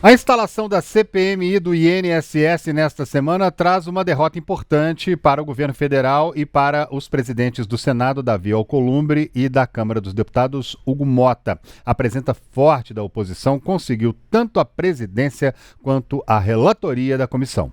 A instalação da CPMI do INSS nesta semana traz uma derrota importante para o governo federal e para os presidentes do Senado, Davi Alcolumbre, e da Câmara dos Deputados, Hugo Mota. A presença forte da oposição conseguiu tanto a presidência quanto a relatoria da comissão.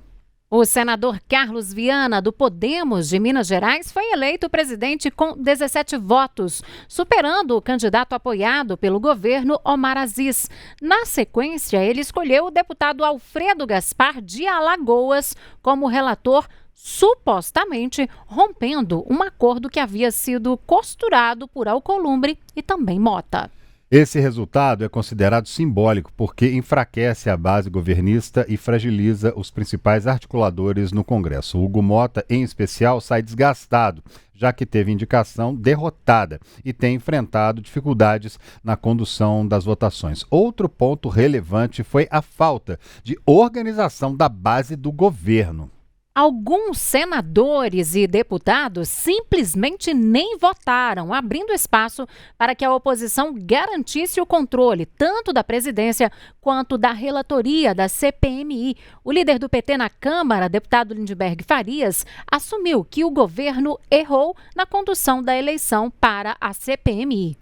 O senador Carlos Viana, do Podemos de Minas Gerais, foi eleito presidente com 17 votos, superando o candidato apoiado pelo governo, Omar Aziz. Na sequência, ele escolheu o deputado Alfredo Gaspar de Alagoas como relator, supostamente rompendo um acordo que havia sido costurado por Alcolumbre e também Mota. Esse resultado é considerado simbólico porque enfraquece a base governista e fragiliza os principais articuladores no Congresso. Hugo Mota, em especial, sai desgastado, já que teve indicação derrotada e tem enfrentado dificuldades na condução das votações. Outro ponto relevante foi a falta de organização da base do governo. Alguns senadores e deputados simplesmente nem votaram, abrindo espaço para que a oposição garantisse o controle tanto da presidência quanto da relatoria da CPMI. O líder do PT na Câmara, deputado Lindbergh Farias, assumiu que o governo errou na condução da eleição para a CPMI.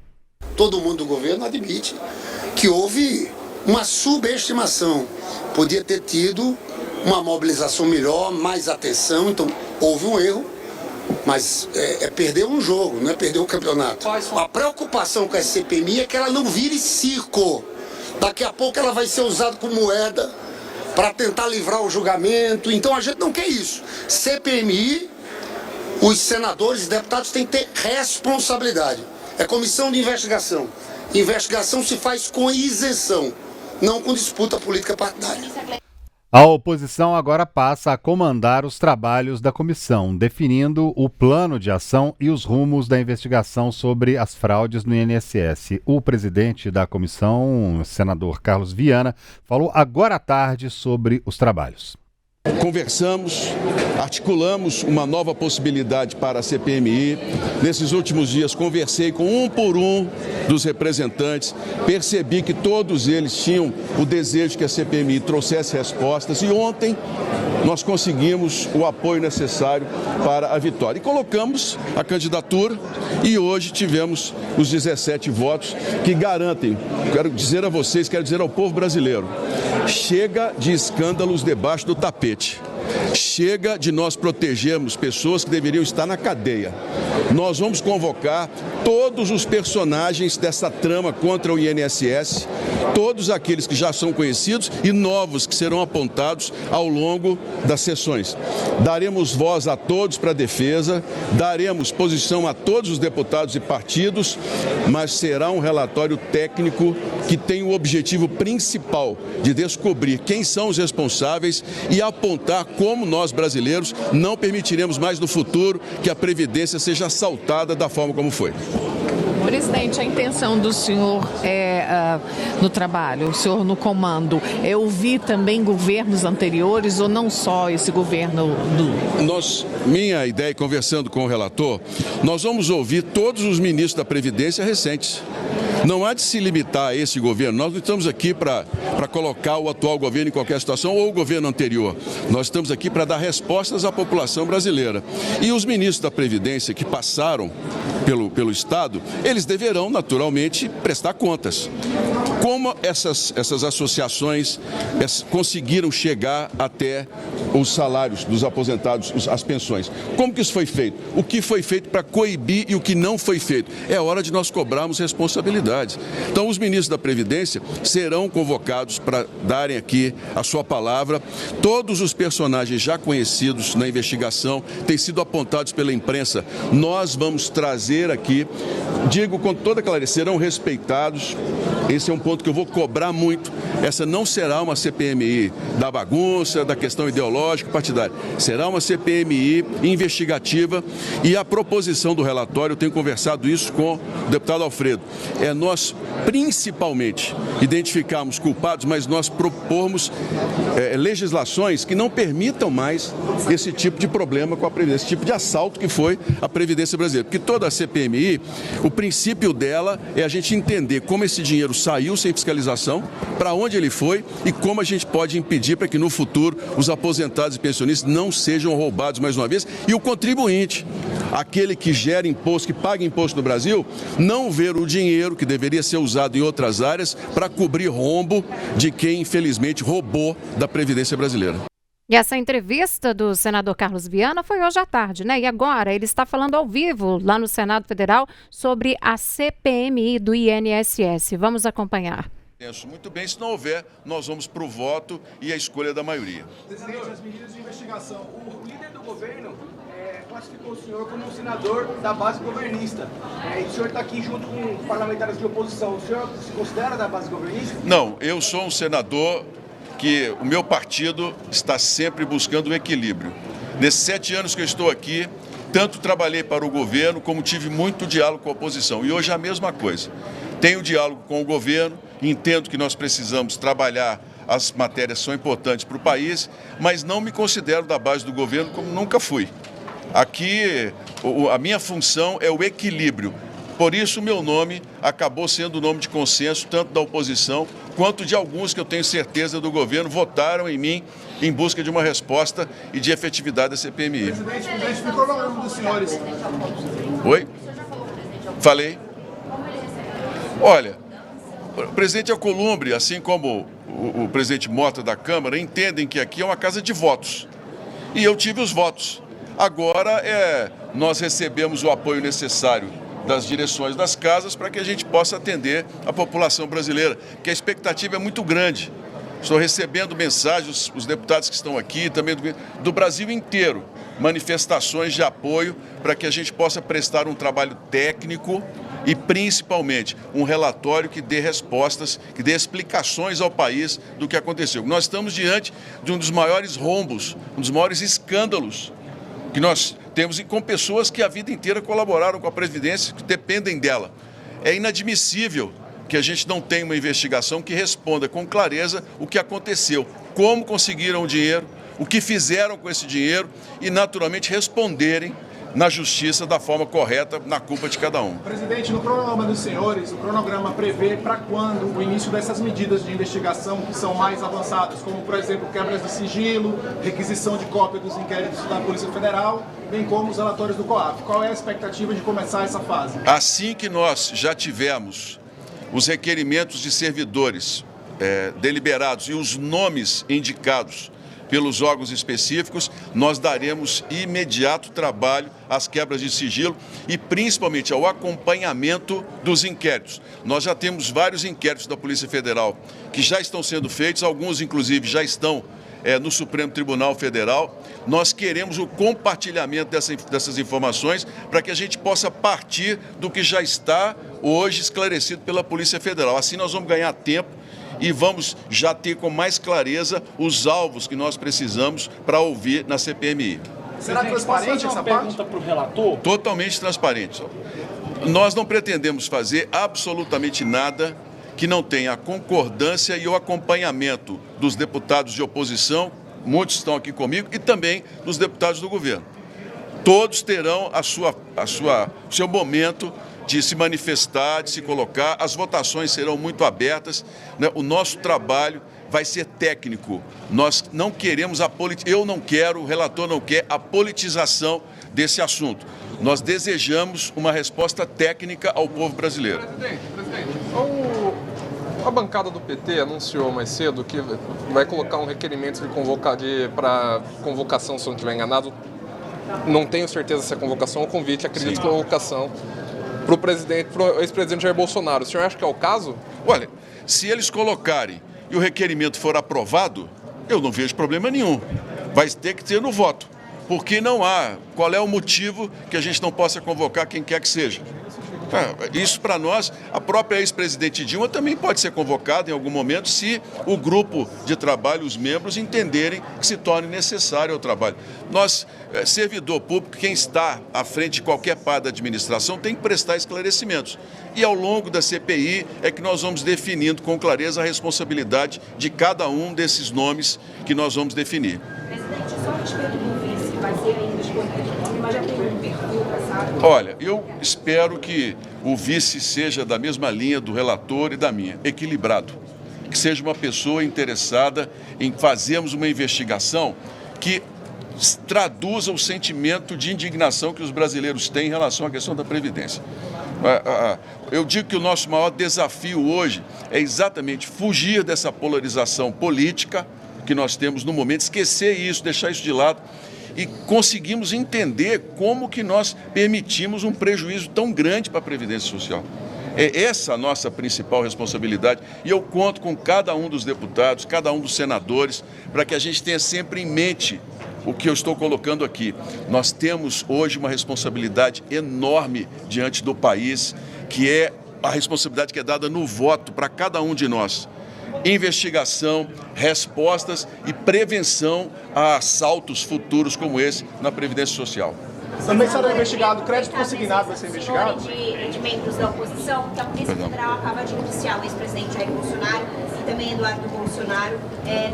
Todo mundo do governo admite que houve uma subestimação. Podia ter tido uma mobilização melhor, mais atenção, então houve um erro, mas é perder um jogo, não é perder o campeonato. A preocupação com a CPMI é que ela não vire circo. Daqui a pouco ela vai ser usada como moeda para tentar livrar o julgamento, então a gente não quer isso. CPMI, os senadores e deputados têm que ter responsabilidade. É comissão de investigação. Investigação se faz com isenção, não com disputa política partidária. A oposição agora passa a comandar os trabalhos da comissão, definindo o plano de ação e os rumos da investigação sobre as fraudes no INSS. O presidente da comissão, senador Carlos Viana, falou agora à tarde sobre os trabalhos. Conversamos, articulamos uma nova possibilidade para a CPMI. Nesses últimos dias conversei com um por um dos representantes, percebi que todos eles tinham o desejo que a CPMI trouxesse respostas e ontem nós conseguimos o apoio necessário para a vitória. E colocamos a candidatura e hoje tivemos os 17 votos que garantem, quero dizer a vocês, quero dizer ao povo brasileiro, chega de escândalos debaixo do tapete. Chega de nós protegermos pessoas que deveriam estar na cadeia. Nós vamos convocar todos os personagens dessa trama contra o INSS, todos aqueles que já são conhecidos e novos que serão apontados ao longo das sessões. Daremos voz a todos para a defesa, daremos posição a todos os deputados e partidos, mas será um relatório técnico que tem o objetivo principal de descobrir quem são os responsáveis e apontar como nós brasileiros não permitiremos mais no futuro que a Previdência seja assaltada da forma como foi. Presidente, a intenção do senhor no trabalho, o senhor no comando, é ouvir também governos anteriores ou não só esse governo Minha ideia, conversando com o relator, nós vamos ouvir todos os ministros da Previdência recentes. Não há de se limitar a esse governo. Nós não estamos aqui para colocar o atual governo em qualquer situação ou o governo anterior. Nós estamos aqui para dar respostas à população brasileira. E os ministros da Previdência que passaram pelo Estado, eles deverão naturalmente prestar contas. Como essas associações conseguiram chegar até os salários dos aposentados, as pensões? Como que isso foi feito? O que foi feito para coibir e o que não foi feito? É hora de nós cobrarmos responsabilidades. Então, os ministros da Previdência serão convocados para darem aqui a sua palavra. Todos os personagens já conhecidos na investigação têm sido apontados pela imprensa. Nós vamos trazer aqui, digo com toda clareza, serão respeitados. Esse é um ponto que eu vou cobrar muito. Essa não será uma CPMI da bagunça, da questão ideológica, partidária. Será uma CPMI investigativa e a proposição do relatório, eu tenho conversado isso com o deputado Alfredo, é nós, principalmente, identificarmos culpados, mas nós propormos legislações que não permitam mais esse tipo de problema com a Previdência, esse tipo de assalto que foi a Previdência brasileira. Porque toda a CPMI, o princípio dela é a gente entender como esse dinheiro saiu sem fiscalização, para onde ele foi e como a gente pode impedir para que no futuro os aposentados e pensionistas não sejam roubados mais uma vez e o contribuinte, aquele que gera imposto, que paga imposto no Brasil, não ver o dinheiro que deveria ser usado em outras áreas para cobrir rombo de quem infelizmente roubou da Previdência brasileira. E essa entrevista do senador Carlos Viana foi hoje à tarde, né? E agora ele está falando ao vivo lá no Senado Federal sobre a CPMI do INSS. Vamos acompanhar. Muito bem, se não houver, nós vamos para o voto e a escolha da maioria. Presidente, as medidas de investigação. O líder do governo classificou o senhor como um senador da base governista. E o senhor está aqui junto com parlamentares de oposição. O senhor se considera da base governista? Não, eu sou um senador que o meu partido está sempre buscando um equilíbrio. Nesses 7 anos que eu estou aqui, tanto trabalhei para o governo como tive muito diálogo com a oposição. E hoje é a mesma coisa. Tenho diálogo com o governo, entendo que nós precisamos trabalhar, as matérias são importantes para o país, mas não me considero da base do governo como nunca fui. Aqui, a minha função é o equilíbrio. Por isso, o meu nome acabou sendo o nome de consenso, tanto da oposição, quanto de alguns que eu tenho certeza do governo votaram em mim em busca de uma resposta e de efetividade da CPMI. Presidente, ficou no nome dos senhores. Oi? Falei. Olha, o presidente Alcolumbre, assim como o presidente Mota da Câmara, entendem que aqui é uma casa de votos. E eu tive os votos. Agora, nós recebemos o apoio necessário das direções das casas para que a gente possa atender a população brasileira, que a expectativa é muito grande. Estou recebendo mensagens, os deputados que estão aqui, também do Brasil inteiro, manifestações de apoio para que a gente possa prestar um trabalho técnico e, principalmente, um relatório que dê respostas, que dê explicações ao país do que aconteceu. Nós estamos diante de um dos maiores rombos, um dos maiores escândalos que nós temos com pessoas que a vida inteira colaboraram com a Previdência, que dependem dela. É inadmissível que a gente não tenha uma investigação que responda com clareza o que aconteceu, como conseguiram o dinheiro, o que fizeram com esse dinheiro e, naturalmente, responderem na justiça da forma correta, na culpa de cada um. Presidente, no cronograma dos senhores, o cronograma prevê para quando o início dessas medidas de investigação que são mais avançadas, como, por exemplo, quebras de sigilo, requisição de cópia dos inquéritos da Polícia Federal, bem como os relatórios do COAF. Qual é a expectativa de começar essa fase? Assim que nós já tivermos os requerimentos de servidores deliberados e os nomes indicados pelos órgãos específicos, nós daremos imediato trabalho às quebras de sigilo e principalmente ao acompanhamento dos inquéritos. Nós já temos vários inquéritos da Polícia Federal que já estão sendo feitos, alguns inclusive já estão no Supremo Tribunal Federal. Nós queremos o compartilhamento dessas informações para que a gente possa partir do que já está hoje esclarecido pela Polícia Federal. Assim nós vamos ganhar tempo e vamos já ter com mais clareza os alvos que nós precisamos para ouvir na CPMI. Será transparente essa parte? Pergunta para o relator? Totalmente transparente. Nós não pretendemos fazer absolutamente nada que não tenha a concordância e o acompanhamento dos deputados de oposição, muitos estão aqui comigo, e também dos deputados do governo. Todos terão o seu momento de se manifestar, de se colocar, as votações serão muito abertas, né? O nosso trabalho vai ser técnico. Nós não queremos eu não quero, o relator não quer a politização desse assunto. Nós desejamos uma resposta técnica ao povo brasileiro. Presidente, a bancada do PT anunciou mais cedo que vai colocar um requerimento para convocação, se eu não estiver enganado. Não tenho certeza se é convocação ou convite, acredito que é convocação para o ex-presidente Jair Bolsonaro. O senhor acha que é o caso? Olha, se eles colocarem e o requerimento for aprovado, eu não vejo problema nenhum. Vai ter que ter no voto. Porque não há. Qual é o motivo que a gente não possa convocar quem quer que seja? Isso para nós, a própria ex-presidente Dilma também pode ser convocada em algum momento se o grupo de trabalho, os membros, entenderem que se torne necessário ao trabalho. Nós, servidor público, quem está à frente de qualquer parte da administração, tem que prestar esclarecimentos. E ao longo da CPI é que nós vamos definindo com clareza a responsabilidade de cada um desses nomes que nós vamos definir. Presidente, só a respeito do vice, vai ser ainda escolhido nome, mas já tem um perfil traçado? Olha, eu espero que o vice seja da mesma linha do relator e da minha, equilibrado. Que seja uma pessoa interessada em fazermos uma investigação que traduza o sentimento de indignação que os brasileiros têm em relação à questão da Previdência. Eu digo que o nosso maior desafio hoje é exatamente fugir dessa polarização política que nós temos no momento, esquecer isso, deixar isso de lado e conseguimos entender como que nós permitimos um prejuízo tão grande para a Previdência Social. É essa a nossa principal responsabilidade e eu conto com cada um dos deputados, cada um dos senadores, para que a gente tenha sempre em mente o que eu estou colocando aqui. Nós temos hoje uma responsabilidade enorme diante do país, que é a responsabilidade que é dada no voto para cada um de nós. Investigação, respostas e prevenção a assaltos futuros como esse na Previdência Social. Também será investigado, crédito consignado vai ser investigado? De membros da oposição, que a Polícia Federal acaba de indiciar o ex-presidente Jair Bolsonaro e também Eduardo Bolsonaro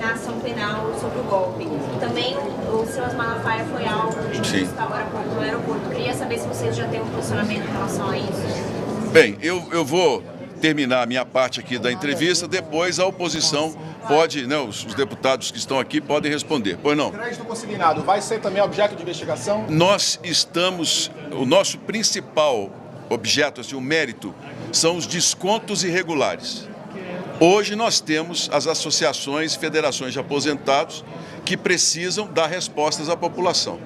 na ação penal sobre o golpe. Também o Silas Malafaia foi alvo de busca agora há pouco no aeroporto. Queria saber se vocês já têm um posicionamento em relação a isso. Bem, eu vou terminar a minha parte aqui da entrevista, depois a oposição pode, né, os deputados que estão aqui podem responder. Pois não? O crédito consignado vai ser também objeto de investigação? O nosso principal objeto, assim, o mérito, são os descontos irregulares. Hoje nós temos as associações e federações de aposentados que precisam dar respostas à população.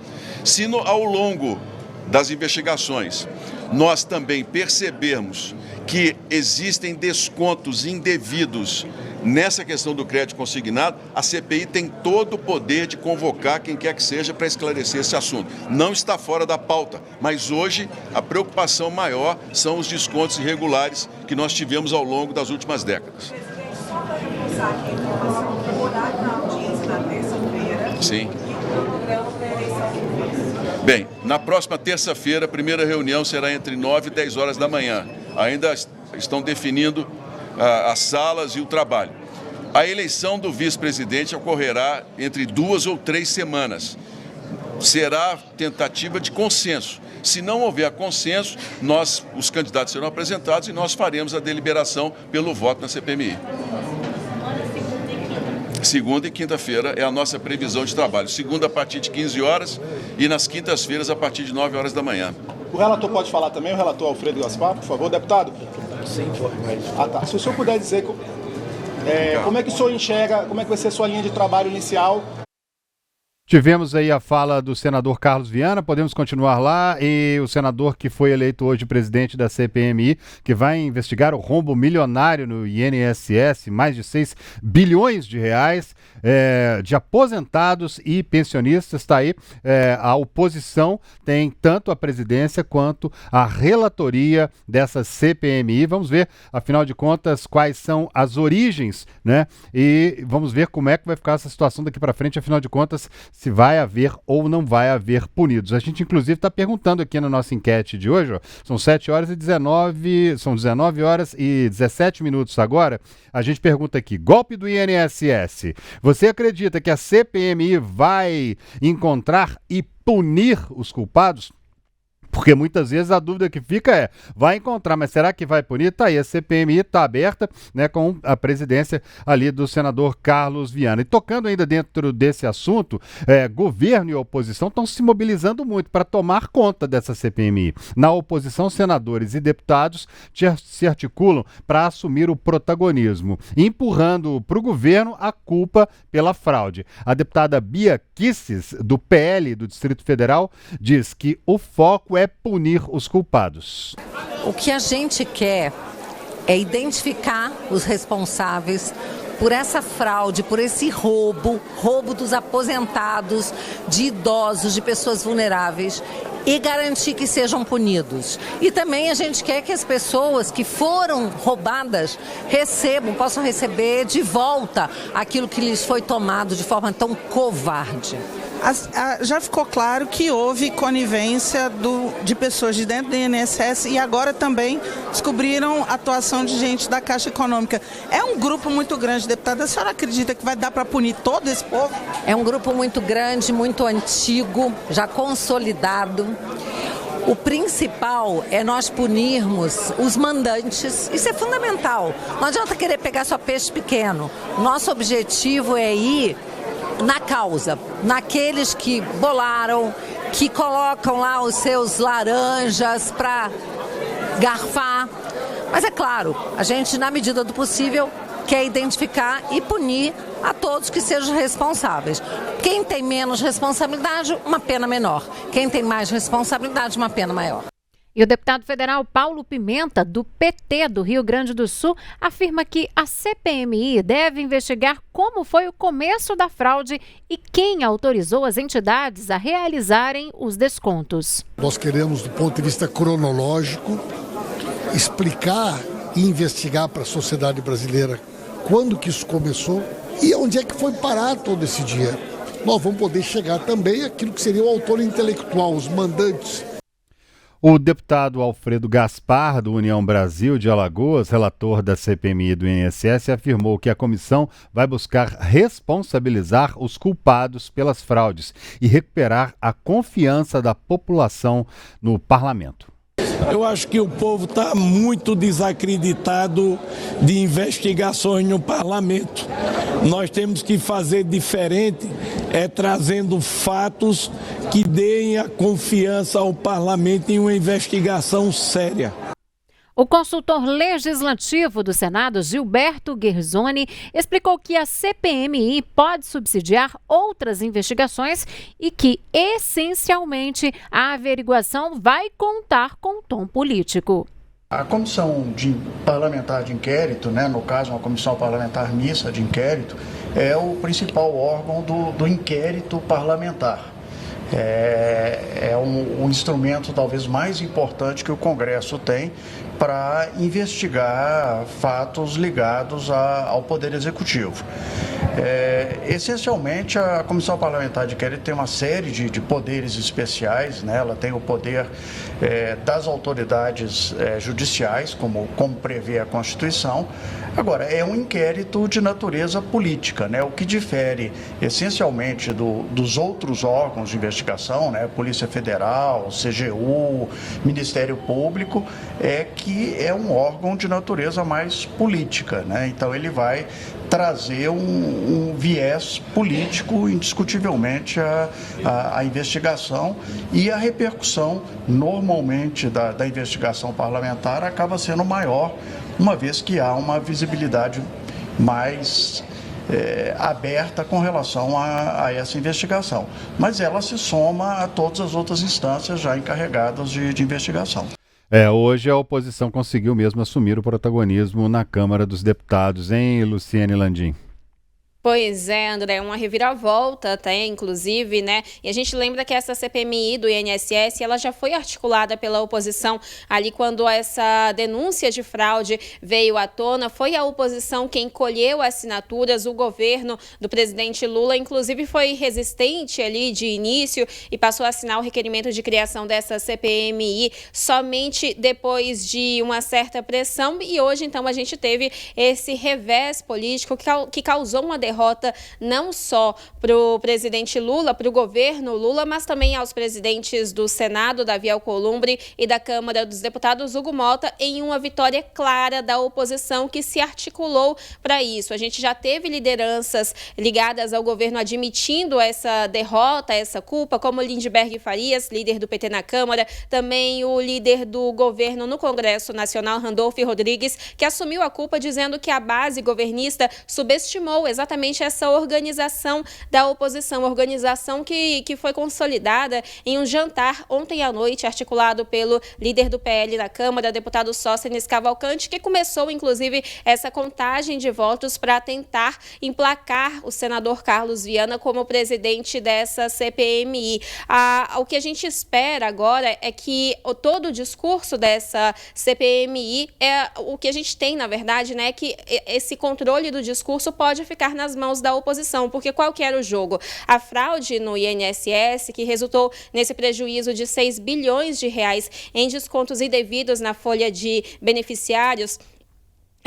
Se ao longo das investigações nós também percebermos que existem descontos indevidos nessa questão do crédito consignado, a CPI tem todo o poder de convocar quem quer que seja para esclarecer esse assunto. Não está fora da pauta, mas hoje a preocupação maior são os descontos irregulares que nós tivemos ao longo das últimas décadas. Presidente, só para reforçar aqui a informação, o horário da audiência na terça-feira. Sim. E o cronograma para a eleição do vice. Bem, na próxima terça-feira, a primeira reunião será entre 9 e 10 horas da manhã. Ainda estão definindo as salas e o trabalho. A eleição do vice-presidente ocorrerá entre 2 ou 3 semanas. Será tentativa de consenso. Se não houver consenso, os candidatos serão apresentados e nós faremos a deliberação pelo voto na CPMI. Segunda e quinta-feira é a nossa previsão de trabalho. Segunda a partir de 15 horas e nas quintas-feiras a partir de 9 horas da manhã. O relator pode falar também, o relator Alfredo Gaspar, por favor, deputado? Sim, tá. Se o senhor puder dizer como é que o senhor enxerga, como é que vai ser a sua linha de trabalho inicial? Tivemos aí a fala do senador Carlos Viana, podemos continuar lá, e o senador que foi eleito hoje presidente da CPMI, que vai investigar o rombo milionário no INSS, mais de 6 bilhões de reais, de aposentados e pensionistas. Está aí, a oposição tem tanto a presidência quanto a relatoria dessa CPMI. Vamos ver, afinal de contas, quais são as origens, né? E vamos ver como é que vai ficar essa situação daqui para frente, afinal de contas, se vai haver ou não vai haver punidos. A gente, inclusive, está perguntando aqui na nossa enquete de hoje, ó, são 19 horas e 17 minutos agora, a gente pergunta aqui, golpe do INSS, você acredita que a CPMI vai encontrar e punir os culpados? Porque muitas vezes a dúvida que fica vai encontrar, mas será que vai punir? Tá aí, a CPMI está aberta, né, com a presidência ali do senador Carlos Viana. E tocando ainda dentro desse assunto, governo e oposição estão se mobilizando muito para tomar conta dessa CPMI. Na oposição, senadores e deputados se articulam para assumir o protagonismo, empurrando para o governo a culpa pela fraude. A deputada Bia Kicis, do PL do Distrito Federal, diz que o foco é punir os culpados. O que a gente quer é identificar os responsáveis por essa fraude, por esse roubo dos aposentados, de idosos, de pessoas vulneráveis, e garantir que sejam punidos. E também a gente quer que as pessoas que foram roubadas possam receber de volta aquilo que lhes foi tomado de forma tão covarde. Já ficou claro que houve conivência de pessoas de dentro do INSS e agora também descobriram a atuação de gente da Caixa Econômica. É um grupo muito grande, deputada. A senhora acredita que vai dar para punir todo esse povo? É um grupo muito grande, muito antigo, já consolidado. O principal é nós punirmos os mandantes. Isso é fundamental. Não adianta querer pegar só peixe pequeno. Nosso objetivo é ir na causa, naqueles que bolaram, que colocam lá os seus laranjas para garfar. Mas é claro, a gente, na medida do possível, quer identificar e punir a todos que sejam responsáveis. Quem tem menos responsabilidade, uma pena menor. Quem tem mais responsabilidade, uma pena maior. E o deputado federal Paulo Pimenta, do PT do Rio Grande do Sul, afirma que a CPMI deve investigar como foi o começo da fraude e quem autorizou as entidades a realizarem os descontos. Nós queremos, do ponto de vista cronológico, explicar e investigar para a sociedade brasileira quando que isso começou e onde é que foi parar todo esse dia. Nós vamos poder chegar também àquilo que seria o autor intelectual, os mandantes. O deputado Alfredo Gaspar, do União Brasil de Alagoas, relator da CPMI do INSS, afirmou que a comissão vai buscar responsabilizar os culpados pelas fraudes e recuperar a confiança da população no parlamento. Eu acho que o povo está muito desacreditado de investigações no parlamento. Nós temos que fazer diferente, trazendo fatos que deem a confiança ao parlamento em uma investigação séria. O consultor legislativo do Senado, Gilberto Guerzoni, explicou que a CPMI pode subsidiar outras investigações e que, essencialmente, a averiguação vai contar com tom político. A comissão parlamentar de inquérito, no caso uma comissão parlamentar mista de inquérito, é o principal órgão do inquérito parlamentar. É um instrumento talvez mais importante que o Congresso tem para investigar fatos ligados ao Poder Executivo. Essencialmente, a Comissão Parlamentar de Inquérito tem uma série de poderes especiais, ela tem o poder das autoridades judiciais, como prevê a Constituição. Agora, é um inquérito de natureza política, o que difere essencialmente dos outros órgãos de investigação, Polícia Federal, CGU, Ministério Público, é que é um órgão de natureza mais política, Então ele vai trazer um viés político indiscutivelmente à investigação, e a repercussão normalmente da investigação parlamentar acaba sendo maior, uma vez que há uma visibilidade mais aberta com relação a essa investigação. Mas ela se soma a todas as outras instâncias já encarregadas de investigação. Hoje a oposição conseguiu mesmo assumir o protagonismo na Câmara dos Deputados, hein, Luciane Landim? Pois é, André, uma reviravolta até, inclusive, E a gente lembra que essa CPMI do INSS, ela já foi articulada pela oposição ali quando essa denúncia de fraude veio à tona. Foi a oposição quem colheu assinaturas, o governo do presidente Lula, inclusive, foi resistente ali de início e passou a assinar o requerimento de criação dessa CPMI somente depois de uma certa pressão. E hoje, então, a gente teve esse revés político que causou uma derrota não só para o presidente Lula, para o governo Lula, mas também aos presidentes do Senado, Davi Alcolumbre, e da Câmara dos Deputados, Hugo Mota, em uma vitória clara da oposição que se articulou para isso. A gente já teve lideranças ligadas ao governo admitindo essa derrota, essa culpa, como Lindbergh Farias, líder do PT na Câmara, também o líder do governo no Congresso Nacional, Randolfo Rodrigues, que assumiu a culpa dizendo que a base governista subestimou exatamente justamente essa organização da oposição, organização que foi consolidada em um jantar ontem à noite, articulado pelo líder do PL na Câmara, deputado Sóstenes Cavalcante, que começou, inclusive, essa contagem de votos para tentar emplacar o senador Carlos Viana como presidente dessa CPMI. O que a gente espera agora é que todo o discurso dessa CPMI, o que a gente tem, na verdade, né, é que esse controle do discurso pode ficar nas mãos da oposição, porque qual que era o jogo? A fraude no INSS, que resultou nesse prejuízo de 6 bilhões de reais em descontos indevidos na folha de beneficiários,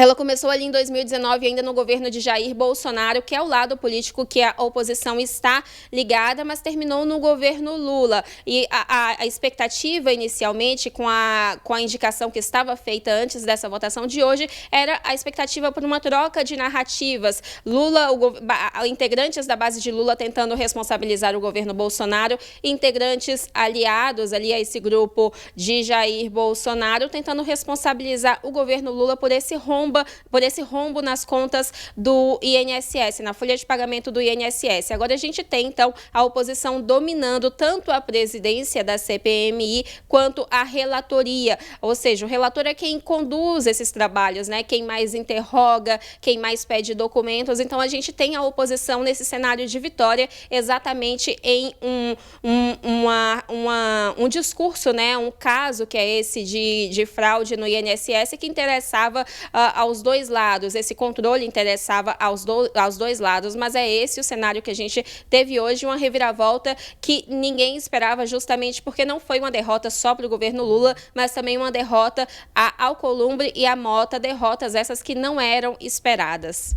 ela começou ali em 2019, ainda no governo de Jair Bolsonaro, que é o lado político que a oposição está ligada, mas terminou no governo Lula. E a expectativa inicialmente, com a indicação que estava feita antes dessa votação de hoje, era a expectativa por uma troca de narrativas. Lula, integrantes da base de Lula tentando responsabilizar o governo Bolsonaro, integrantes aliados ali a esse grupo de Jair Bolsonaro, tentando responsabilizar o governo Lula por esse rombo nas contas do INSS, na folha de pagamento do INSS. Agora a gente tem, então, a oposição dominando tanto a presidência da CPMI quanto a relatoria, ou seja, o relator é quem conduz esses trabalhos, né? Quem mais interroga, quem mais pede documentos. Então a gente tem a oposição nesse cenário de vitória exatamente em um discurso, né? Um caso que é esse de fraude no INSS que interessava aos dois lados, esse controle interessava aos dois lados, mas é esse o cenário que a gente teve hoje, uma reviravolta que ninguém esperava, justamente porque não foi uma derrota só para o governo Lula, mas também uma derrota a Alcolumbre e a Mota, derrotas essas que não eram esperadas.